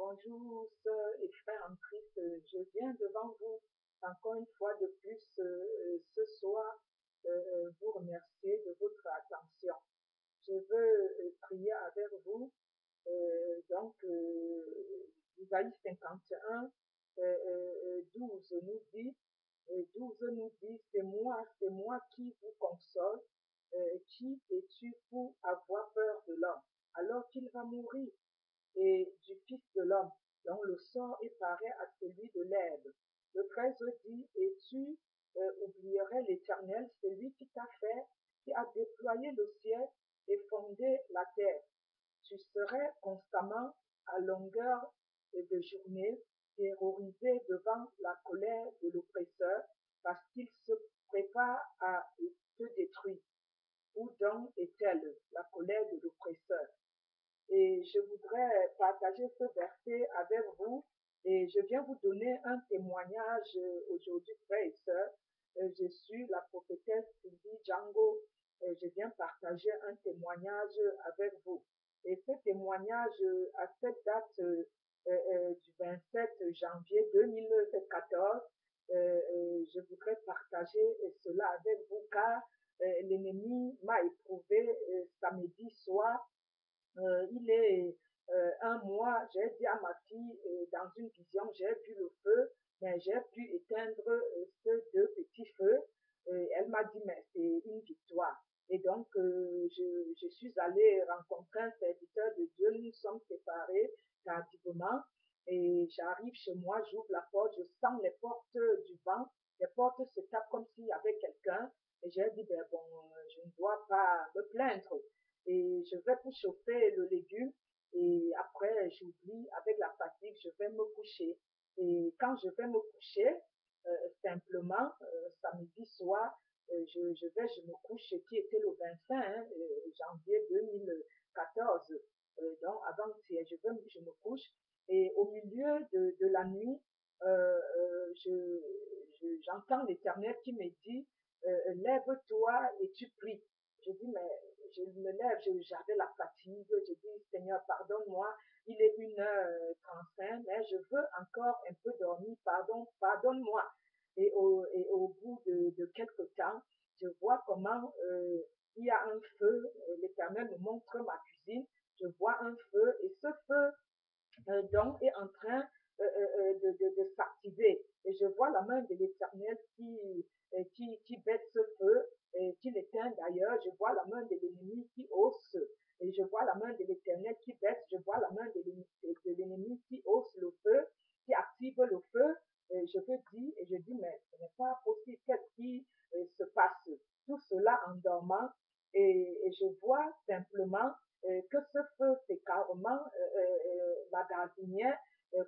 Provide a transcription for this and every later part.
Bonjour, sœurs et frères en Christ. Je viens devant vous encore une fois de plus ce soir vous remercier de votre attention. Je veux prier avec vous. Isaïe 51, 12 nous dit, 12 nous dit, c'est moi qui vous console. Qui es-tu pour avoir peur de l'homme alors qu'il va mourir? Et du Fils de l'homme, dont le sort est pareil à celui de l'herbe. Le 13 dit, et tu oublierais l'Éternel, celui qui t'a fait, qui a déployé le ciel et fondé la terre. Tu serais constamment à longueur de journée terrorisé devant la colère de l'oppresseur parce qu'il se prépare à te détruire. Où donc est-elle la colère de l'oppresseur? Et je voudrais partager ce verset avec vous. Et je viens vous donner un témoignage aujourd'hui, frères et sœurs. Je suis la prophétesse Sylvie Django. Je viens partager un témoignage avec vous. Et ce témoignage, à cette date du 27 janvier 2014, je voudrais partager cela avec vous car l'ennemi m'a éprouvé samedi soir. Il est un mois, j'ai dit à ma fille, dans une vision, j'ai vu le feu, mais j'ai pu éteindre ces deux petits feux. Elle m'a dit, mais c'est une victoire. Et donc, je suis allée rencontrer un serviteur de Dieu. Nous sommes séparés tardivement. Et j'arrive chez moi, j'ouvre la porte, je sens les portes du vent. Les portes se tapent comme s'il y avait quelqu'un. Et j'ai dit, ben bon, je ne dois pas me plaindre. Et je vais pour chauffer le légume et après j'oublie avec la fatigue, je vais me coucher. Et quand je vais me coucher, simplement, samedi soir, je me couche, qui était le 25 janvier 2014. Donc avant-hier, je me couche et au milieu de la nuit, j'entends l'Éternel qui me dit, lève-toi et tu pries. Je dis, mais je me lève, j'avais la fatigue, je dis, Seigneur, pardonne-moi, il est 1h35, mais je veux encore un peu dormir, pardonne-moi. Et au bout de quelques temps, je vois comment il y a un feu, l'Éternel me montre ma cuisine, je vois un feu, et ce feu donc est en train de s'activer. Et je vois la main de l'Éternel qui baisse ce feu, et qui l'éteint d'ailleurs. Je vois la main de l'ennemi qui hausse. Et je vois la main de l'Éternel qui baisse. Je vois la main de l'ennemi qui hausse le feu, qui active le feu. Et je veux dire, et je dis, mais ce n'est pas possible. Qu'est-ce qui se passe? Tout cela en dormant. Et je vois simplement que ce feu, c'est carrément ma gardinière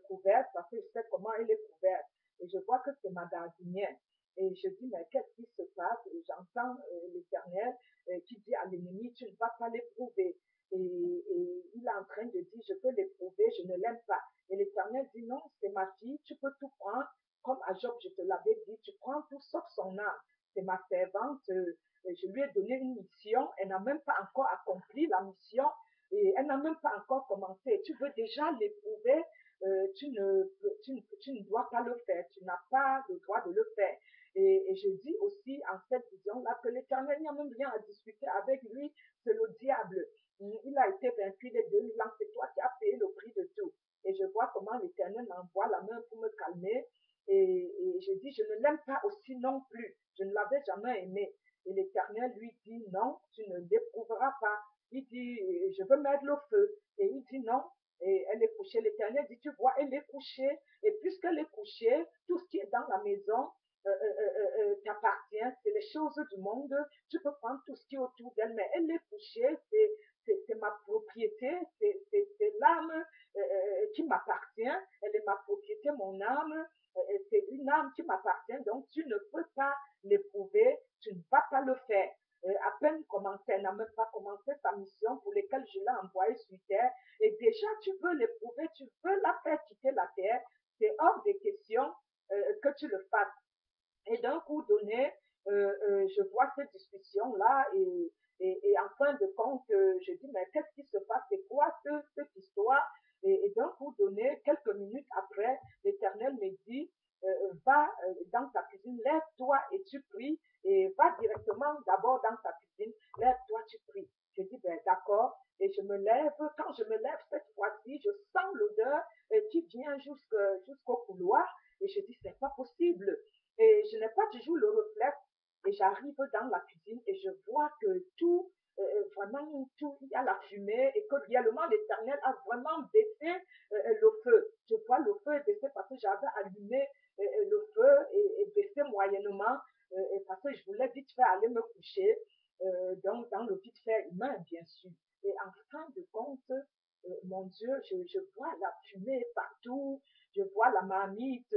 couverte, parce que je sais comment elle est couverte. Et je vois que c'est ma gardinière. Et je dis, mais qu'est-ce qui se passe? Et j'entends l'Éternel qui dit à l'ennemi, tu ne vas pas l'éprouver. Et il est en train de dire, je peux l'éprouver, je ne l'aime pas. Et l'Éternel dit, non, c'est ma fille, tu peux tout prendre. Comme à Job, je te l'avais dit, tu prends tout sauf son âme. C'est ma servante. Je lui ai donné une mission. Elle n'a même pas encore accompli la mission. Et elle n'a même pas encore commencé. Tu veux déjà l'éprouver, tu ne dois pas le faire. Tu n'as pas le droit de le faire. Et je dis aussi en cette vision-là que l'Éternel n'y a même rien à discuter avec lui. C'est le diable. Il a été vaincu les 2000 ans. C'est toi qui as payé le prix de tout. Et je vois comment l'Éternel m'envoie la main pour me calmer. Et je dis, je ne l'aime pas aussi non plus. Je ne l'avais jamais aimé. Et l'Éternel lui dit, non, tu ne l'éprouveras pas. Il dit, je veux mettre le feu. Et il dit, non. Et elle est couchée. L'Éternel dit, tu vois, elle est couchée. Et puisqu'elle est couchée, tout ce qui est dans la maison t'appartient. C'est les choses du monde. Tu peux prendre tout ce qui est autour d'elle. Mais elle est couchée. C'est ma propriété. C'est l'âme qui m'appartient. Elle est ma propriété, mon âme. C'est une âme qui m'appartient. Donc, tu ne peux pas l'éprouver. Tu ne vas pas le faire. À peine commencé, elle n'a même pas commencé sa mission pour laquelle je l'ai envoyée sur terre. Et déjà, tu veux l'éprouver, tu veux la faire quitter la terre. C'est hors des questions que tu le fasses. Et d'un coup donné, je vois cette discussion-là et en fin de compte, je dis, mais qu'est-ce qui se passe? C'est quoi cette histoire? Et d'un coup donné, tu pries et va directement d'abord dans ta cuisine, lève-toi, tu pries. Je dis, ben d'accord, et je me lève. Quand je me lève cette fois-ci, je sens l'odeur qui vient jusqu'au couloir, et je dis, c'est pas possible. Et je n'ai pas toujours le réflexe, et j'arrive dans la cuisine, et je vois que tout, vraiment, tout, il y a la fumée, et que réellement l'Éternel a vraiment baissé le feu. Je vois le feu baisser parce que j'avais allumé le feu et baissé moyennement, parce que je voulais vite fait aller me coucher, donc dans le vite fait humain, bien sûr. Et en fin de compte, mon Dieu, je vois la fumée partout, je vois la marmite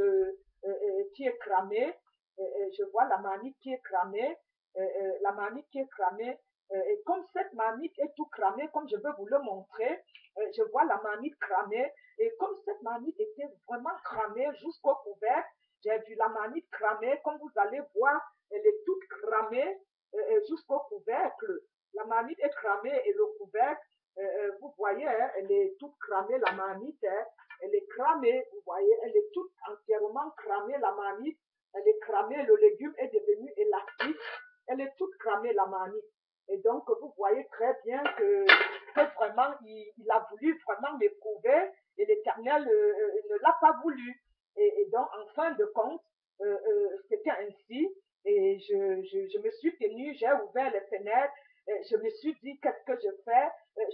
qui est cramée, je vois la marmite qui est cramée, la marmite qui est cramée, et comme cette marmite est tout cramée, comme je veux vous le montrer, je vois la marmite cramée, et comme cette marmite était vraiment cramée jusqu'au couvercle, j'ai vu la marmite cramée, comme vous allez voir, elle est toute cramée jusqu'au couvercle. La marmite est cramée et le couvercle, vous voyez, hein, elle est toute cramée, la marmite, hein, elle est cramée, vous voyez, elle est toute entièrement cramée, la marmite, elle est cramée, le légume est devenu élastique, elle est toute cramée, la marmite. Et donc, vous voyez très bien que vraiment, il a voulu vraiment m'éprouver et l'Éternel ne l'a pas voulu. Et donc, en fin de compte, c'était ainsi. Et je me suis tenue, j'ai ouvert les fenêtres, je me suis dit, qu'est-ce que je fais?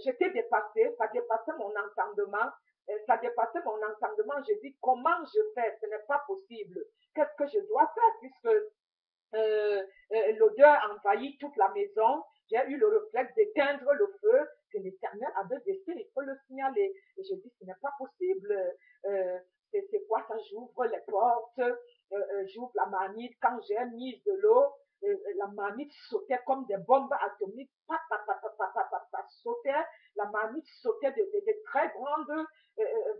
J'étais dépassée, ça dépassait mon entendement. Ça dépassait mon entendement. Je dis, comment je fais? Ce n'est pas possible. Qu'est-ce que je dois faire puisque l'odeur envahit toute la maison. J'ai eu le réflexe d'éteindre le feu que l'Éternel avait baissé, il faut le signaler. Et je dis, ce n'est pas possible. C'est quoi ça? J'ouvre les portes, j'ouvre la marmite. Quand j'ai mis de l'eau, la marmite sautait comme des bombes atomiques. Ça sautait. La marmite sautait de très grandes,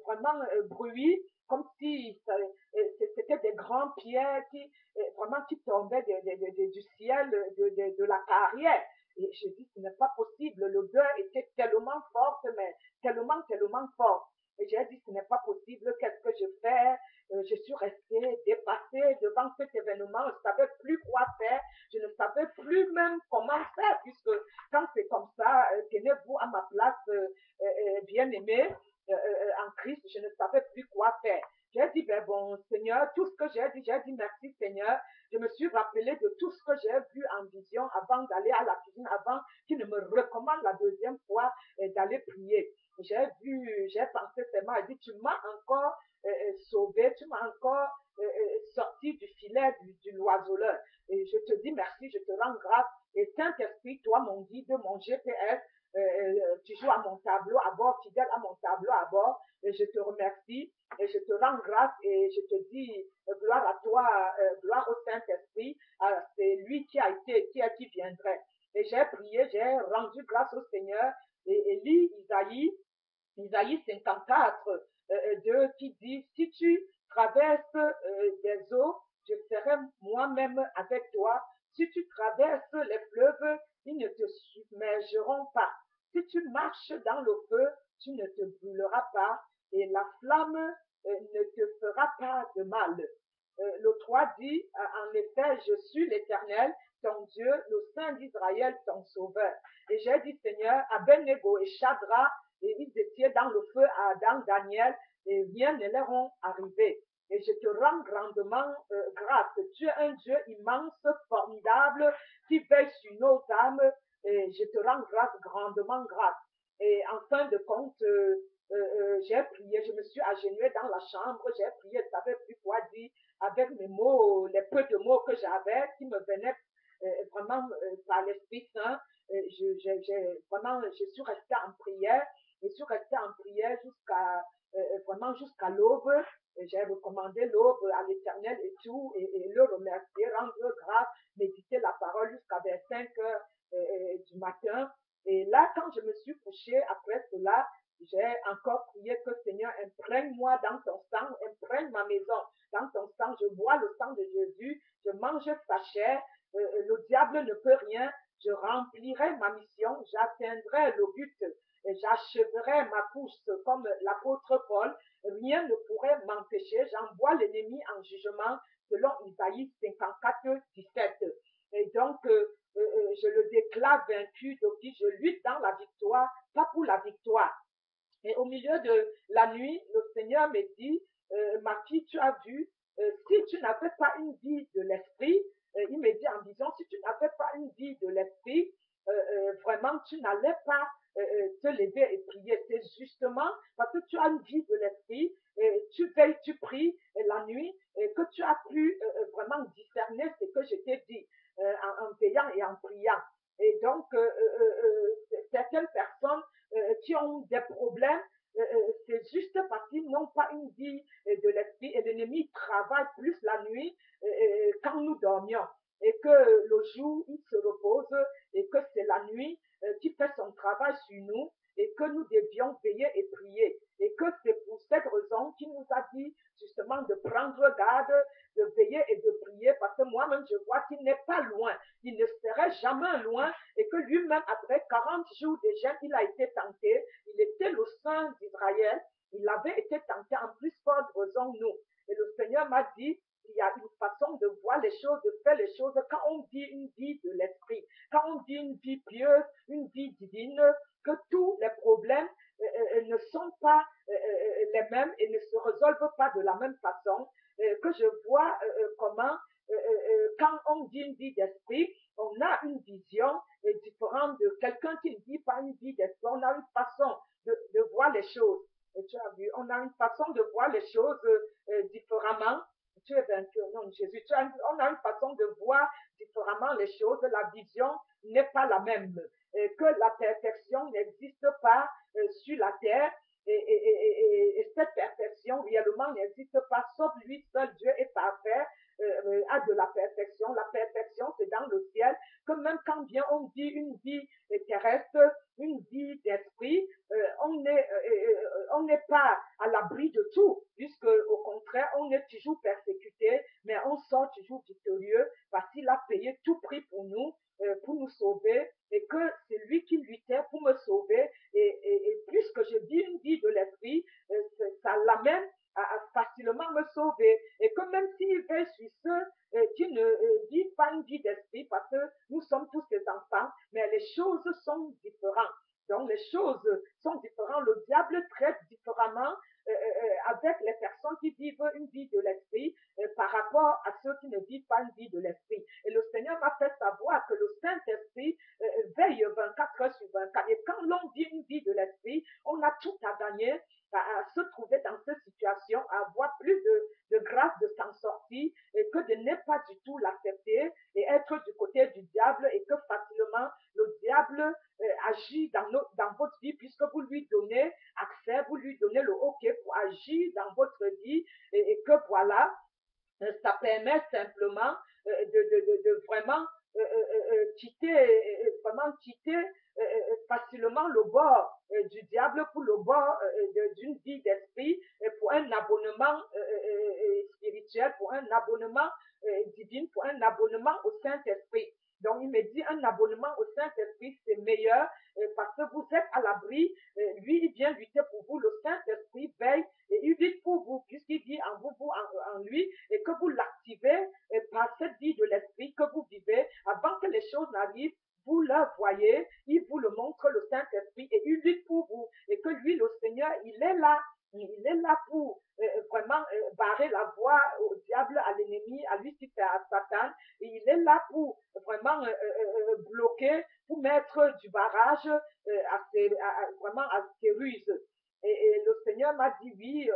vraiment bruits, comme si c'était des grandes pierres vraiment qui tombaient du ciel, de la carrière. Et je dis, ce n'est pas possible. L'odeur était tellement forte, mais tellement, tellement forte. Et j'ai dit, ce n'est pas possible. Qu'est-ce que je fais? Je suis restée dépassée devant cet événement. Je ne savais plus quoi faire. Je ne savais plus même comment faire, puisque quand c'est comme ça, tenez-vous à ma place, bien-aimée, en Christ, je ne savais plus quoi faire. J'ai dit, ben bon, Seigneur, tout ce que j'ai dit merci, Seigneur. Je me suis rappelé de tout ce que j'ai vu en vision avant d'aller à la cuisine, avant qu'il ne me recommande la deuxième fois d'aller prier. J'ai pensé seulement, il dit, tu m'as encore sauvé, tu m'as encore sorti du filet du l'oiseleur. Et je te dis merci, je te rends grâce. Et Saint-Esprit, toi, mon guide, mon GPS, toujours à mon tableau à bord, fidèle à mon tableau à bord. Et je te remercie et je te rends grâce et je te dis gloire à toi, gloire au Saint-Esprit. C'est lui qui a été, qui viendrait. Et j'ai prié, j'ai rendu grâce au Seigneur et lis Isaïe 54, 2 qui dit, si tu traverses des eaux, je serai moi-même avec toi. Si tu traverses les fleuves, ils ne te submergeront pas. Si tu marches dans le feu, tu ne te brûleras pas et la flamme ne te fera pas de mal. Le 3 dit, en effet, je suis l'Éternel, ton Dieu, le Saint d'Israël, ton Sauveur. Et j'ai dit, Seigneur, Abednego et Chadra, et ils étaient dans le feu dans Daniel, et rien ne leur est arrivé. Et je te rends grandement grâce. Tu es un Dieu immense, formidable, qui veille sur nos âmes, et je te rends grâce, grandement grâce. Et en fin de compte, j'ai prié, je me suis agenouillée dans la chambre, j'ai prié, je ne savais plus quoi dire, avec mes mots, les peu de mots que j'avais, qui me venaient vraiment par l'Esprit Saint. Je suis restée en prière, je suis restée en prière vraiment jusqu'à l'aube. J'ai recommandé l'aube à l'Éternel et tout, et le remercier, rendre grâce, méditer la parole jusqu'à vers 5 heures du matin. Et là, quand je me suis couchée après cela, j'ai encore prié que Seigneur, imprègne-moi dans ton sang, imprègne ma maison dans ton sang. Je bois le sang de Jésus, je mange sa chair, le diable ne peut rien. Je remplirai ma mission, j'atteindrai le but, j'achèverai ma course comme l'apôtre Paul. Rien ne pourrait m'empêcher. J'envoie l'ennemi en jugement. selon Isaïe 54, 17. Et donc, je le déclare vaincu, donc je lutte dans la victoire, pas pour la victoire. Et au milieu de la nuit, le Seigneur me dit, ma fille, tu as vu, si tu n'avais pas une vie de l'esprit, il me dit en vision, si tu n'avais pas une vie de l'esprit, vraiment, tu n'allais pas te lever et prier. C'est justement parce que tu as une vie de l'esprit, tu veilles, tu pries la nuit, que tu as pu vraiment discerner ce que je t'ai dit en veillant et en priant. Et donc, certaines personnes qui ont des problèmes, c'est juste parce qu'ils n'ont pas une vie de l'esprit et l'ennemi travaille plus la nuit quand nous dormions et que le jour il se repose et que c'est la nuit qui fait son travail sur nous et que nous devions veiller et prier et que c'est pour cette raison qu'il nous a dit justement de prendre garde, de veiller et de prier parce que moi-même je vois qu'il n'est pas loin, il ne serait jamais loin et que lui-même après 40 jours de jeûne il a été tenté, il était le saint d'Israël, il avait été tenté en plus forte raison nous et le Seigneur m'a dit il y a une façon de voir les choses, de faire les choses. Quand on dit une vie de l'esprit, quand on dit une vie pieuse, une vie divine, que tous les problèmes ne sont pas les mêmes et ne se résolvent pas de la même façon, que je vois comment, quand on dit une vie d'esprit, on a une vision différente de quelqu'un qui ne dit pas une vie d'esprit. On a une façon de voir les choses. Et tu as vu, on a une façon de voir les choses différemment. Tu es vaincu au nom de Jésus. On a une façon de voir différemment les choses. La vision n'est pas la même. Et que la perfection n'existe pas sur la terre. Et cette perfection réellement n'existe pas, sauf lui seul. Dieu est parfait, a de la perfection. La perfection, c'est dans le ciel. Que même quand bien on dit une vie terrestre, une vie d'esprit, on n'est pas à l'abri de tout, puisque au contraire, on est toujours persécuté, mais on sort toujours victorieux parce qu'il a payé tout prix pour nous sauver, et que c'est lui qui luttait pour me sauver, et puisque je vis une vie de l'esprit, ça l'amène à facilement me sauver, et que même s'il veut sur ceux qui ne vivent pas une vie d'esprit, parce que nous sommes tous des enfants, mais les choses sont différentes. Donc les choses sont différentes. Le diable traite différemment avec les personnes qui vivent une vie de l'esprit par rapport à ceux qui ne vivent pas une vie de l'esprit. Et le Seigneur m'a fait savoir que le Saint-Esprit veille 24 heures sur 24. Et quand l'on vit une vie de l'esprit, on a tout à gagner à se trouver dans cette situation, à avoir plus de grâce de s'en sortir et que de ne pas du tout l'accepter et être du côté du diable et que facilement le diable agit dans votre vie puisque vous lui donnez accès, vous lui donnez le OK pour agir dans votre vie et que voilà, ça permet simplement de vraiment quitter facilement le bord du diable pour le bord d'une vie d'esprit pour un abonnement spirituel, pour un abonnement divin, pour un abonnement au Saint-Esprit. Donc, il me dit un abonnement au Saint-Esprit, c'est meilleur parce que vous êtes à l'abri. Lui, il vient lutter pour vous. Le Saint-Esprit veille et il vit pour vous, puisqu'il vit en vous, en lui, et que vous l'activez par cette vie de l'Esprit que vous vivez. Avant que les choses n'arrivent, vous le voyez, il vous le montre, le Saint-Esprit, et il lutte pour vous. Et que lui, le Seigneur, il est là pour vraiment barrer la voie au diable, à l'ennemi, à Lucifer, à Satan. Et il est là pour vraiment bloquer, pour mettre du barrage vraiment à ces ruses. Et le Seigneur m'a dit oui,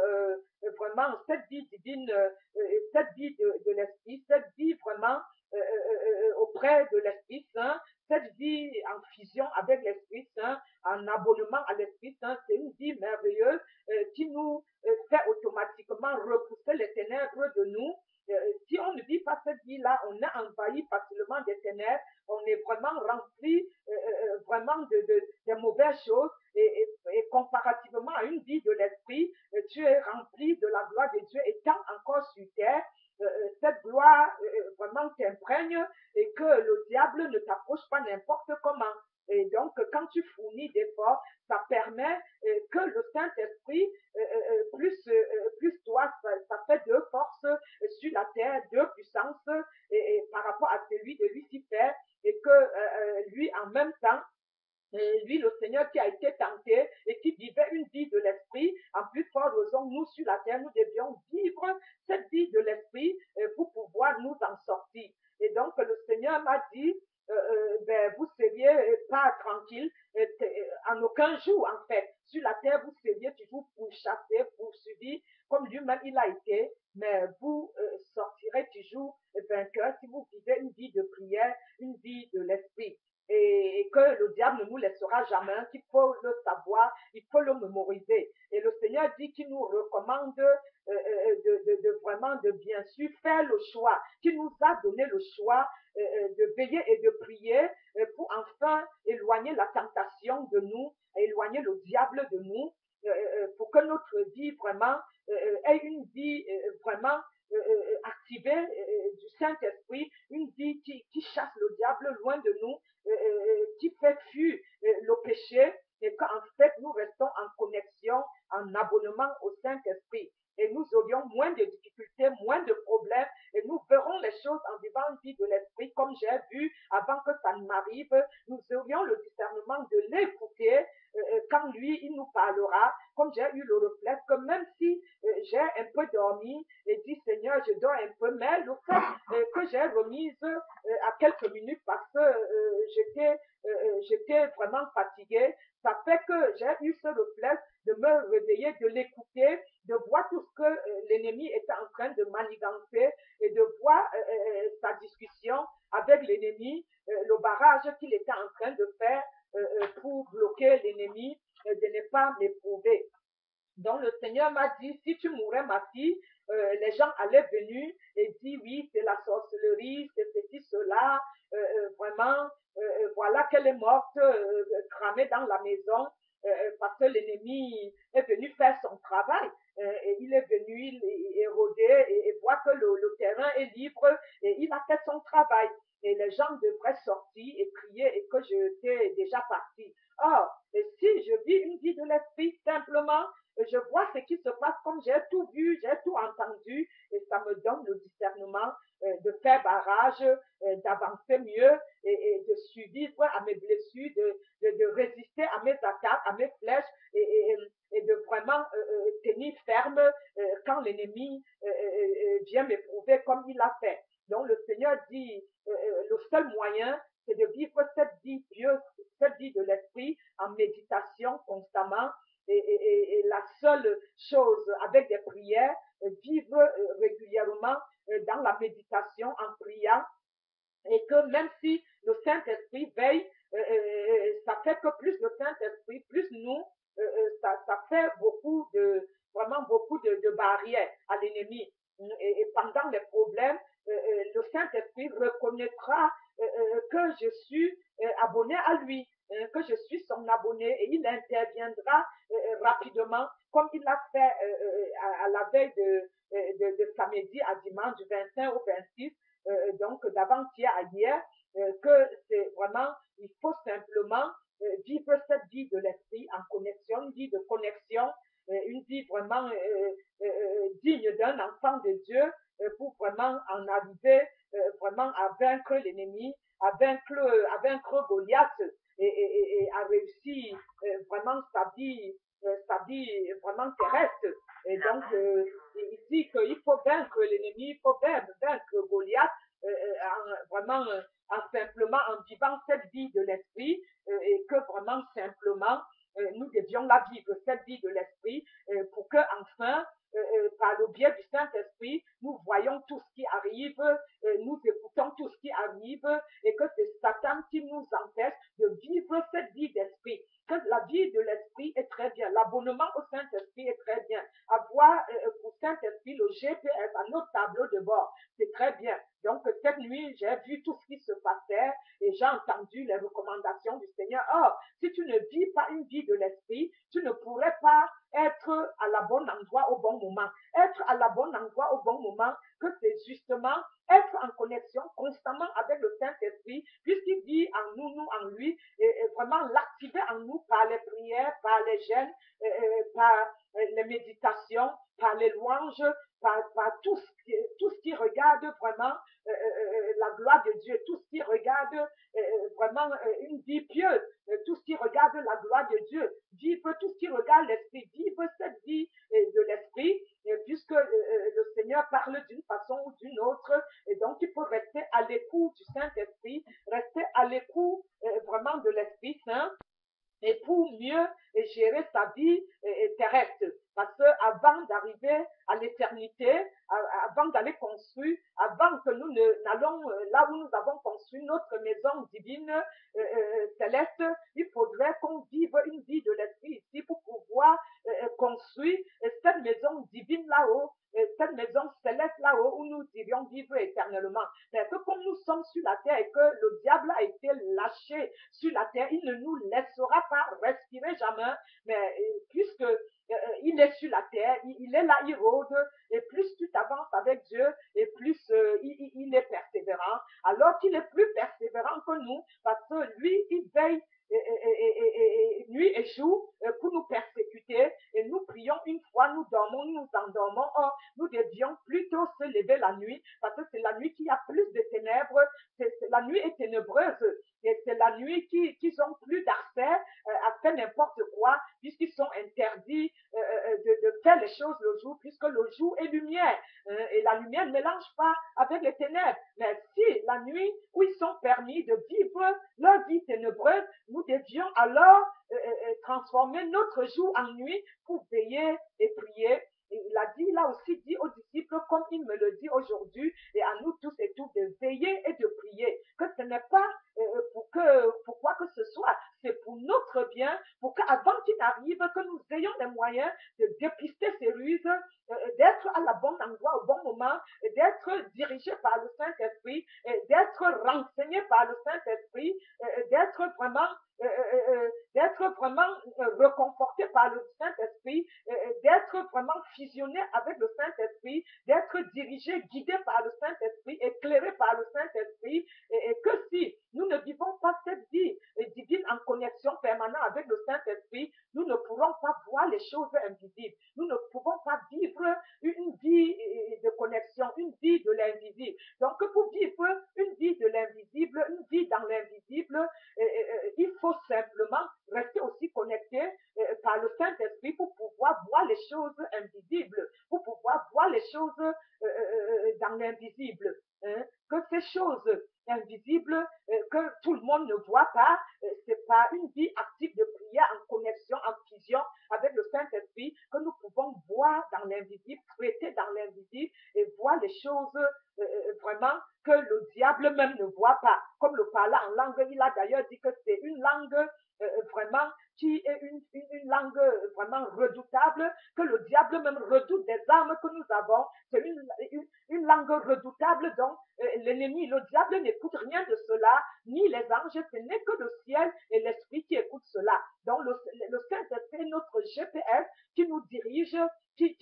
vraiment, cette vie divine, cette vie de l'Esprit, cette vie vraiment auprès de l'Esprit Saint, cette vie en fusion avec l'Esprit Saint, en abonnement à l'Esprit Saint, c'est une vie merveilleuse qui nous fait automatiquement repousser les ténèbres de nous. Si on ne vit pas cette vie-là, on est envahi facilement des ténèbres, on est vraiment rempli vraiment de mauvaises choses et comparativement à une vie de l'esprit, tu es rempli de la gloire de Dieu étant encore sur terre. Cette gloire vraiment t'imprègne et que le diable ne t'approche pas n'importe comment. Et donc, quand tu fournis d'efforts, ça permet que le Saint-Esprit, plus toi, ça fait deux forces sur la terre, deux sur la terre, nous devions vivre cette vie de l'esprit pour pouvoir nous en sortir. Et donc, le Seigneur m'a dit, ben, vous seriez pas tranquille en aucun jour, en fait. Sur la terre, vous seriez toujours pourchassé, poursuivi, comme lui-même il a été, mais vous sortirez toujours vainqueur si vous vivez une vie de prière, une vie de l'esprit. Et que le diable ne nous laissera jamais, qu'il faut le savoir, il faut le mémoriser. Et le Seigneur dit qu'il nous recommande vraiment de bien sûr faire le choix, qu'il nous a donné le choix de veiller et de prier pour enfin éloigner la tentation de nous, éloigner le diable de nous, pour que notre vie vraiment ait une vie vraiment activée du Saint-Esprit, une vie qui chasse le diable loin de nous, qui fait fuir le péché, et qu'en fait nous restons en connexion, en abonnement au Saint-Esprit. Et nous aurions moins de difficultés, moins de problèmes, et nous verrons les choses en vivant une vie de l'esprit, comme j'ai vu avant que ça ne m'arrive. Nous aurions le discernement de l'écouter quand lui, il nous parlera, comme j'ai eu le réflexe, que même si j'ai un peu dormi et dit Seigneur, je dors un peu, mais le fait que j'ai remise à quelques minutes parce que j'étais vraiment fatiguée, ça fait que j'ai eu ce réflexe de me réveiller, de l'écouter, de voir tout ce que l'ennemi était en train de manigancer et de voir sa discussion avec l'ennemi, le barrage qu'il était en train de faire pour bloquer l'ennemi de ne pas m'éprouver. Donc le Seigneur m'a dit, si tu mourrais ma fille, les gens allaient venir et dire oui, c'est la sorcellerie, c'est ceci, cela, vraiment, voilà qu'elle est morte, cramée dans la maison, parce que l'ennemi est venu faire son travail. Et il est venu éroder et voir que le terrain est libre et il a fait son travail. Et les gens devraient sortir et prier et que j'étais déjà partie. Or, si je vis une vie de l'esprit simplement, je vois ce qui se passe comme j'ai tout vu, j'ai tout entendu et ça me donne le discernement de faire barrage, d'avancer mieux et de survivre à mes blessures, de résister à mes attaques, à mes flèches et de vraiment tenir ferme quand l'ennemi vient m'éprouver comme il l'a fait. Donc le Seigneur dit, le seul moyen, c'est de vivre cette vie pieuse, cette vie de l'esprit en méditation constamment. Et la seule chose avec des prières, vivre régulièrement dans la méditation en priant, et que même si le Saint-Esprit veille, ça fait que plus le Saint-Esprit, plus nous, ça fait vraiment beaucoup de barrières à l'ennemi. Et pendant les problèmes, le Saint-Esprit reconnaîtra que je suis abonné à lui, que je suis son abonné et il interviendra rapidement comme il l'a fait à la veille de samedi à dimanche, du 25 au 26, donc d'avant-hier à hier, que c'est vraiment, il faut simplement vivre cette vie de l'esprit en connexion, une vie de connexion, une vie vraiment digne d'un enfant de Dieu pour vraiment en arriver vraiment à vaincre l'ennemi, à vaincre Goliath et à réussir vraiment sa vie vraiment terrestre. Et donc, il dit qu'il faut vaincre l'ennemi, il faut vaincre Goliath, vraiment simplement en vivant cette vie de l'esprit et que vraiment simplement nous devions la vivre, cette vie de l'esprit, pour que enfin, par le biais du Saint-Esprit, nous voyons tout ce qui arrive, nous écoutons tout ce qui arrive et que c'est Satan qui nous empêche de vivre cette vie d'esprit. Que la vie de l'esprit est très bien, l'abonnement au Saint-Esprit est très bien. Avoir pour Saint-Esprit le GPS à notre tableau de bord, c'est très bien. Donc cette nuit, j'ai vu tout ce qui se passait et j'ai entendu les recommandations du Seigneur. Or, si tu ne vis pas une vie de l'esprit, tu ne pourrais pas être à la bonne endroit au bon moment. Être à la bonne endroit au bon moment, que c'est justement être en connexion constamment avec le Saint-Esprit, puisqu'il vit en nous, nous en lui, et vraiment l'activer en nous par les prières, par les jeûnes, par les méditations, par les louanges, par tout ce qui regarde vraiment la gloire de Dieu, tout ce qui regarde vraiment une vie pieuse, tout ce qui regarde la gloire de Dieu, vivre tout ce qui regarde l'esprit, vivre cette vie de l'esprit, puisque le Seigneur parle d'une façon ou d'une autre, et donc il faut rester à l'écoute du Saint-Esprit, rester à l'écoute vraiment de l'Esprit Saint, et pour mieux gérer sa vie terrestre. Parce que avant d'arriver à l'éternité, avant d'aller construire, avant que nous n'allons là où nous avons construit notre maison divine céleste, il faudrait qu'on vive une vie de l'esprit ici pour pouvoir construire cette maison divine là-haut, cette maison céleste là-haut où nous irions vivre éternellement. Mais que comme nous sommes sur la terre et que le diable a été lâché sur la terre, il ne nous laissera pas respirer jamais, mais puisque il est sur la terre, il est là, il rôde, et plus tu t'avances avec Dieu, et plus il est persévérant, alors qu'il est plus persévérant que nous, parce que lui, il veille nuit et jour pour nous persécuter, et nous prions une fois, nous dormons, nous nous endormons. Or, nous devions plutôt se lever la nuit, parce que c'est la nuit qui a plus de ténèbres, la nuit est ténébreuse, et c'est la nuit qui ont plus d'accès à faire n'importe quoi, puisqu'ils sont interdits de faire les choses le jour, puisque le jour est lumière, et la lumière ne mélange pas avec les ténèbres. Mais si la nuit, où ils sont permis de vivre leur vie ténébreuse, nous devions alors transformer notre jour en nuit pour veiller et prier. Et il a dit, il a aussi dit aux disciples, comme il me le dit aujourd'hui, et à nous tous et toutes, de veiller et de prier. Que ce n'est pas pour quoi que ce soit, c'est pour notre bien, pour qu'avant qu'il n'arrive, que nous ayons les moyens de dépister ces ruses, d'être à la bonne endroit au bon moment, d'être dirigé par le Saint-Esprit, d'être renseigné par le Saint-Esprit, d'être vraiment reconforté par le Saint-Esprit, d'être vraiment fusionné avec le Saint-Esprit, d'être dirigé, guidé par le Saint-Esprit, éclairé par le Saint-Esprit, et que si nous ne vivons pas cette vie divine en connexion permanente avec le Saint-Esprit, nous ne pourrons pas voir les choses invisibles. Nous ne pouvons pas vivre une vie de connexion, une vie de l'invisible. Donc, pour vivre une vie de l'invisible, une vie dans l'invisible, il faut simplement rester aussi connecté par le Saint-Esprit pour pouvoir voir les choses invisibles, pour pouvoir voir les choses dans l'invisible. Que ces choses invisibles que tout le monde ne voit pas, c'est par une vie active de prière en connexion, en fusion avec le Saint-Esprit que nous pouvons voir dans l'invisible, traiter dans l'invisible et voir les choses vraiment que le diable même ne voit pas. Comme le parler en langue, il a d'ailleurs dit que c'est une langue vraiment qui est une langue vraiment redoutable, que le diable même redoute des armes que nous avons. C'est une langue redoutable, donc l'ennemi, le diable n'écoute rien de cela, ni les anges, ce n'est que le ciel et l'esprit qui écoutent cela. Donc le Saint-Esprit est notre GPS qui nous dirige, qui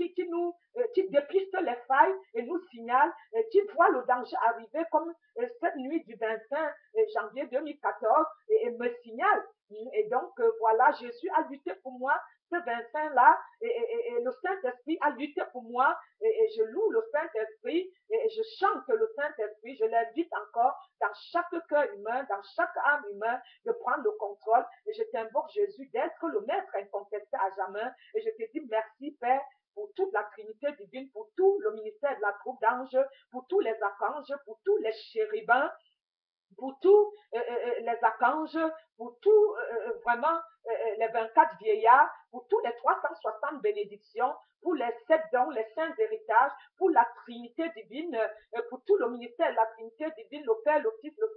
dépiste les failles et nous signale, qui voit le danger arriver comme cette nuit du 25 janvier 2014 et me signale. Et donc, voilà, Jésus a lutté pour moi ce 25-là, et le Saint-Esprit a lutté pour moi, et je loue le Saint-Esprit, et je chante le Saint-Esprit, je l'invite encore dans chaque cœur humain, dans chaque âme humaine, de prendre le contrôle, et je t'invoque Jésus d'être le maître incontesté à jamais, et je te dis merci Père, pour toute la Trinité divine, pour tout le ministère de la troupe d'anges, pour tous les archanges, pour tous les chérubins, pour tous les archanges, pour tous vraiment les 24 vieillards, pour tous les 360 bénédictions, pour les 7 dons, les 5 héritages, pour la Trinité divine, pour tout le ministère de la Trinité divine, le Père, le Fils, le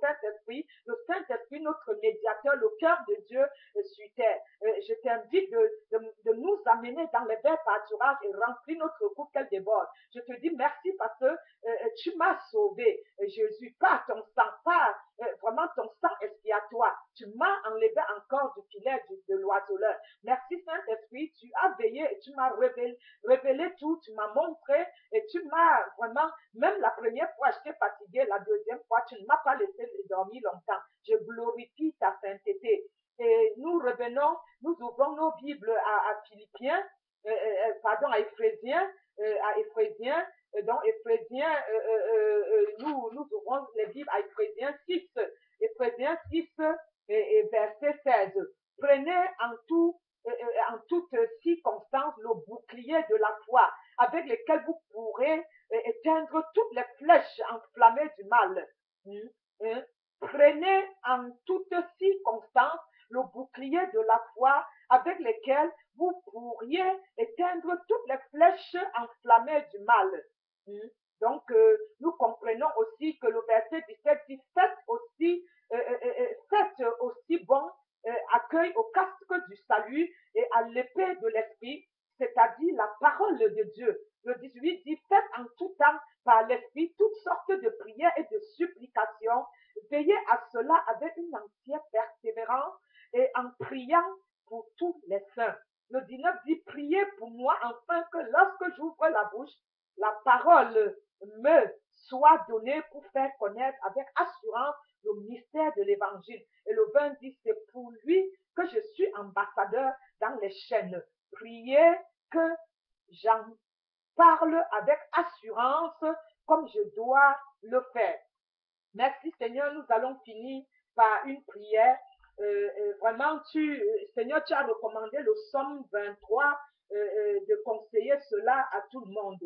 Saint-Esprit, notre médiateur, le cœur de Dieu sur terre. Je t'invite de nous amener dans les verts pâturages et remplir notre coupe qu'elle déborde. Je te dis merci parce que tu m'as sauvé, Jésus, pas ton sang, pas vraiment ton sang expiatoire. Tu m'as enlevé encore du filet de l'oiseleur. Merci Saint-Esprit, tu as veillé et tu m'as révélé tout, tu m'as montré et tu m'as vraiment, même la première fois j'étais fatiguée, la deuxième fois tu ne m'as pas laissé dormir longtemps. Je glorifie ta sainteté. Et nous revenons, nous ouvrons nos Bibles à Philippiens, à Éphésiens, dans Éphésiens, nous ouvrons les Bibles à Éphésiens 6, et verset 16. Prenez en toute circonstance le bouclier de la foi, avec lesquels vous pourrez éteindre toutes les flèches enflammées du mal. Prenez en toutes circonstances le bouclier de la foi avec lequel vous pourriez éteindre toutes les flèches enflammées du mal. Donc, nous comprenons aussi que le verset 17 dit, faites aussi bon accueil au casque du salut et à l'épée de l'esprit, c'est-à-dire la parole de Dieu. Le 18 dit, faites en tout temps par l'esprit toutes sortes de prières et de supplications. Veillez à cela avec une entière persévérance et en priant pour tous les saints. Le 19 dit, priez pour moi afin que lorsque j'ouvre la bouche, la parole me soit donnée pour faire connaître avec assurance le mystère de l'évangile. Et le 20 dit, c'est pour lui que je suis ambassadeur dans les chaînes. Priez que j'en parle avec assurance comme je dois le faire. Merci Seigneur, nous allons finir par une prière. Vraiment, Seigneur, tu as recommandé le psaume 23 de conseiller cela à tout le monde.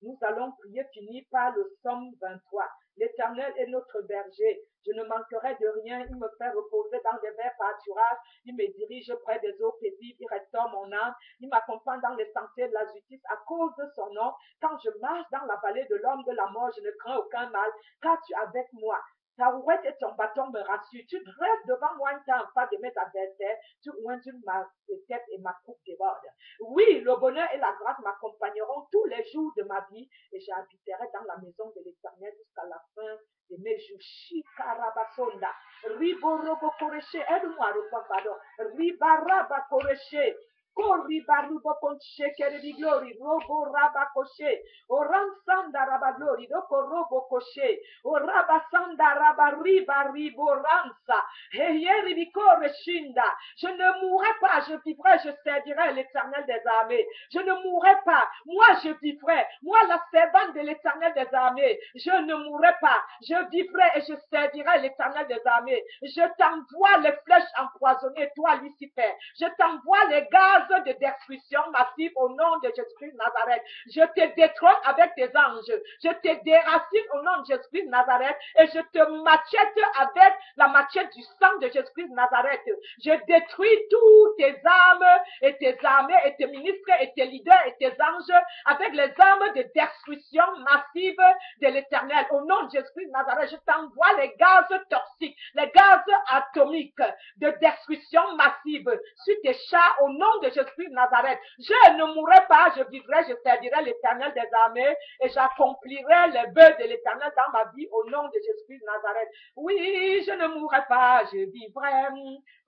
Nous allons prier, finir par le psaume 23. L'Éternel est notre berger. Je ne manquerai de rien. Il me fait reposer dans des verts pâturages. Il me dirige près des eaux paisibles. Il restaure mon âme. Il m'accompagne dans les sentiers de la justice à cause de son nom. Quand je marche dans la vallée de l'homme de la mort, je ne crains aucun mal, car tu es avec moi. Ta rouette et ton bâton me rassurent. Tu dresses devant moi un temps en face de mes adversaires. Tu ointes ma tête et ma coupe déborde. Oui, le bonheur et la grâce m'accompagneront tous les jours de ma vie et j'habiterai dans la maison de l'Éternel jusqu'à la fin de mes jours. Shikarabasonda. Riborobo koreshe. Aide-moi à reprendre, pardon. Ribaraba koreshe. Koribarubo konche kerebi glory. Robo raba koshe. Oran sanda raba glory. Doko robo koshe. Oraba sanda raba riba riboransa. Heyeri bikore shinda. Je ne mourrai pas, je vivrai, je servirai l'Éternel des armées. Je ne mourrai pas, moi je vivrai. Moi la servante de l'Éternel des armées. Je ne mourrai pas, je vivrai et je servirai l'Éternel des armées. Je t'envoie les flèches empoisonnées, toi Lucifer. Je t'envoie les gaz de destruction massive au nom de Jésus-Christ de Nazareth. Je te détrône avec tes anges. Je te déracine au nom de Jésus-Christ de Nazareth et je te machette avec la machette du sang de Jésus-Christ de Nazareth. Je détruis tous tes armes et tes armées et tes ministres et tes leaders et tes anges avec les armes de destruction massive de l'Éternel. Au nom de Jésus-Christ de Nazareth, je t'envoie les gaz toxiques, les gaz atomiques de destruction massive sur tes chars au nom de Jésus-Christ de Nazareth. Je ne mourrai pas, je vivrai, je servirai l'Éternel des armées et j'accomplirai les vœux de l'Éternel dans ma vie au nom de Jésus-Christ de Nazareth. Oui, je ne mourrai pas, je vivrai.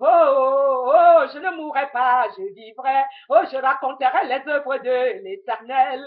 Oh, oh, oh, je ne mourrai pas, je vivrai. Oh, je raconterai les œuvres de l'Éternel.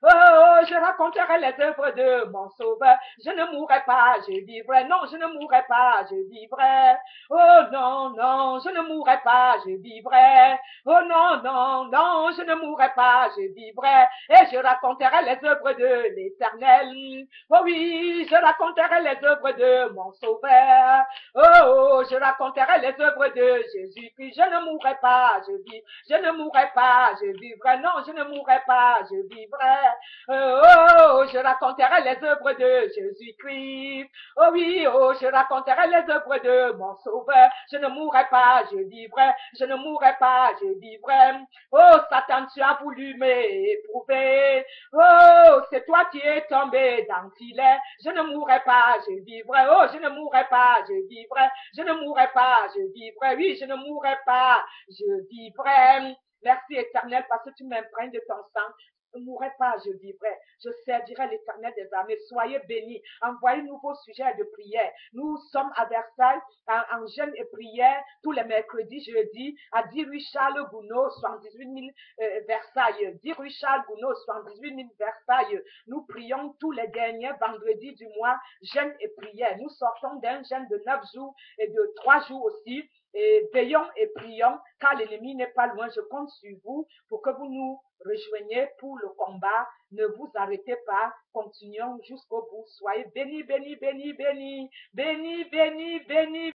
Oh, oh, je raconterai les œuvres de mon Sauveur. Je ne mourrai pas, je vivrai. Non, je ne mourrai pas, je vivrai. Oh non, non, je ne mourrai pas, je vivrai. Oh non, non, non, je ne mourrai pas, je vivrai. Et je raconterai les œuvres de l'Éternel. Oh oui, je raconterai les œuvres de mon Sauveur. Oh, oh, je raconterai les œuvres de Jésus-Christ. Je ne mourrai pas, je vis. Je ne mourrai pas, je vivrai. Non, je ne mourrai pas, je vivrai. Oh, oh, je raconterai les œuvres de Jésus-Christ. Oh oui, oh, je raconterai les œuvres de mon Sauveur. Je ne mourrai pas, je vivrai. Je ne mourrai pas, je vivrai. Oh, Satan, tu as voulu m'éprouver. Oh, c'est toi qui es tombé dans le filet. Je ne mourrai pas, je vivrai. Oh, je ne mourrai pas, je vivrai. Je ne mourrai pas, je vivrai. Oui, je ne mourrai pas, je vivrai. Merci Éternel parce que tu m'imprègnes de ton sang. Je ne mourrai pas, je vivrai. Je servirai l'Éternel des armées. Soyez bénis. Envoyez nouveaux sujets de prière. Nous sommes à Versailles en jeûne et prière tous les mercredis, jeudi, à 10 rue Charles Gounod, 78 000 Versailles. 10 rue Charles Gounod, 78 000 Versailles. Nous prions tous les derniers vendredis du mois, jeûne et prière. Nous sortons d'un jeûne de 9 jours et de 3 jours aussi. Et veillons et prions, car l'ennemi n'est pas loin. Je compte sur vous pour que vous nous rejoigniez pour le combat. Ne vous arrêtez pas. Continuons jusqu'au bout. Soyez bénis, bénis, bénis, bénis. Bénis, bénis, bénis.